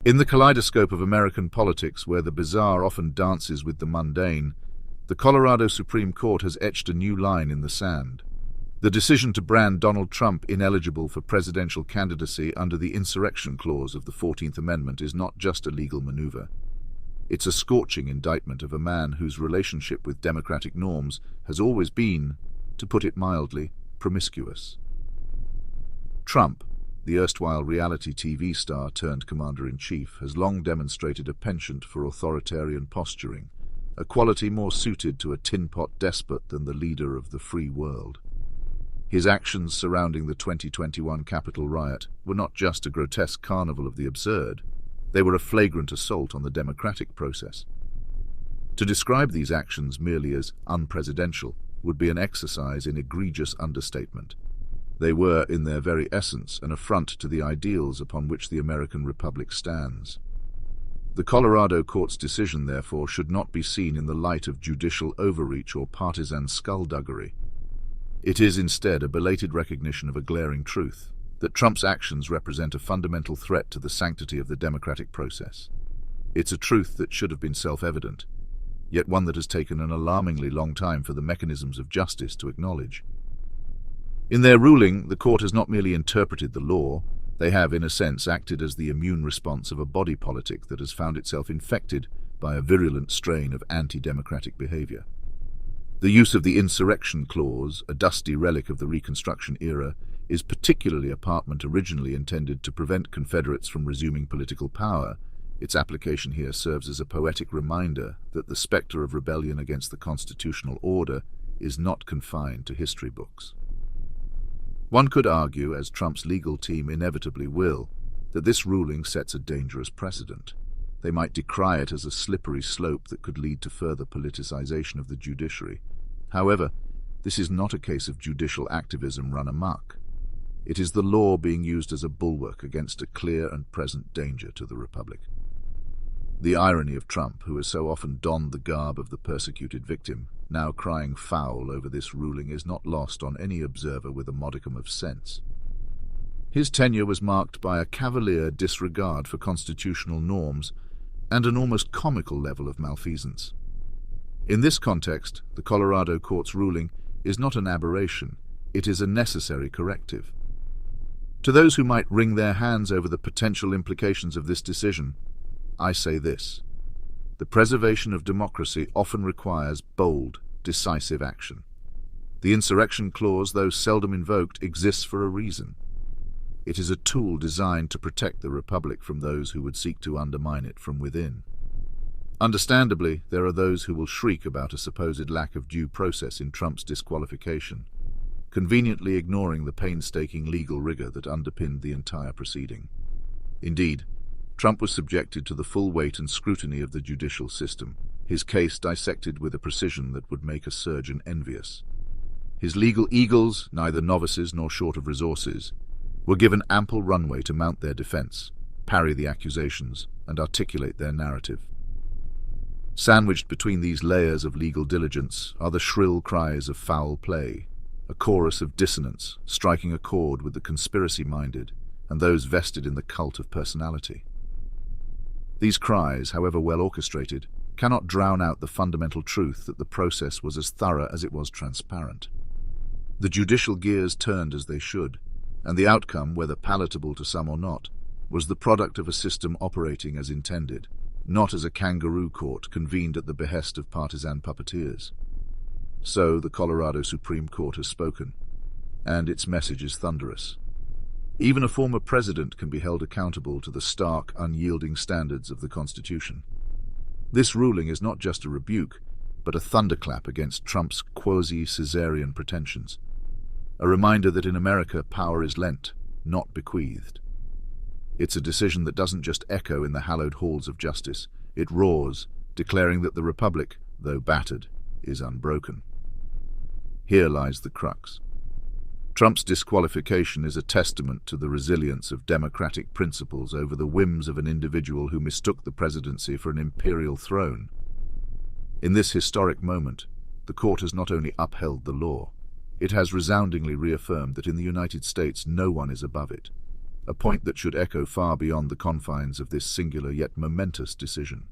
In the kaleidoscope of American politics, where the bizarre often dances with the mundane, the Colorado Supreme Court has etched a new line in the sand. The decision to brand Donald Trump ineligible for presidential candidacy under the insurrection clause of the 14th Amendment is not just a legal maneuver. It's a scorching indictment of a man whose relationship with democratic norms has always been, to put it mildly, promiscuous. Trump, the erstwhile reality TV star turned commander-in-chief, has long demonstrated a penchant for authoritarian posturing, a quality more suited to a tin-pot despot than the leader of the free world. His actions surrounding the 2021 Capitol riot were not just a grotesque carnival of the absurd, they were a flagrant assault on the democratic process. To describe these actions merely as unpresidential would be an exercise in egregious understatement. They were, in their very essence, an affront to the ideals upon which the American Republic stands. The Colorado court's decision, therefore, should not be seen in the light of judicial overreach or partisan skullduggery. It is instead a belated recognition of a glaring truth, that Trump's actions represent a fundamental threat to the sanctity of the democratic process. It's a truth that should have been self-evident, yet one that has taken an alarmingly long time for the mechanisms of justice to acknowledge. In their ruling, the court has not merely interpreted the law, they have, in a sense, acted as the immune response of a body politic that has found itself infected by a virulent strain of anti-democratic behavior. The use of the insurrection clause, a dusty relic of the Reconstruction era, is particularly a parchment originally intended to prevent Confederates from resuming political power. Its application here serves as a poetic reminder that the specter of rebellion against the constitutional order is not confined to history books. One could argue, as Trump's legal team inevitably will, that this ruling sets a dangerous precedent. They might decry it as a slippery slope that could lead to further politicization of the judiciary. However, this is not a case of judicial activism run amok. It is the law being used as a bulwark against a clear and present danger to the Republic. The irony of Trump, who has so often donned the garb of the persecuted victim, now crying foul over this ruling, is not lost on any observer with a modicum of sense. His tenure was marked by a cavalier disregard for constitutional norms and an almost comical level of malfeasance. In this context, the Colorado court's ruling is not an aberration, it is a necessary corrective. To those who might wring their hands over the potential implications of this decision, I say this: the preservation of democracy often requires bold, decisive action. The insurrection clause, though seldom invoked, exists for a reason. It is a tool designed to protect the Republic from those who would seek to undermine it from within. Understandably, there are those who will shriek about a supposed lack of due process in Trump's disqualification, conveniently ignoring the painstaking legal rigor that underpinned the entire proceeding. Indeed, Trump was subjected to the full weight and scrutiny of the judicial system, his case dissected with a precision that would make a surgeon envious. His legal eagles, neither novices nor short of resources, were given ample runway to mount their defense, parry the accusations, and articulate their narrative. Sandwiched between these layers of legal diligence are the shrill cries of foul play, a chorus of dissonance striking a chord with the conspiracy-minded and those vested in the cult of personality. These cries, however well orchestrated, cannot drown out the fundamental truth that the process was as thorough as it was transparent. The judicial gears turned as they should, and the outcome, whether palatable to some or not, was the product of a system operating as intended, not as a kangaroo court convened at the behest of partisan puppeteers. So the Colorado Supreme Court has spoken, and its message is thunderous. Even a former president can be held accountable to the stark, unyielding standards of the Constitution. This ruling is not just a rebuke, but a thunderclap against Trump's quasi-Caesarian pretensions. A reminder that in America, power is lent, not bequeathed. It's a decision that doesn't just echo in the hallowed halls of justice. It roars, declaring that the Republic, though battered, is unbroken. Here lies the crux. Trump's disqualification is a testament to the resilience of democratic principles over the whims of an individual who mistook the presidency for an imperial throne. In this historic moment, the court has not only upheld the law, it has resoundingly reaffirmed that in the United States no one is above it. a point that should echo far beyond the confines of this singular yet momentous decision.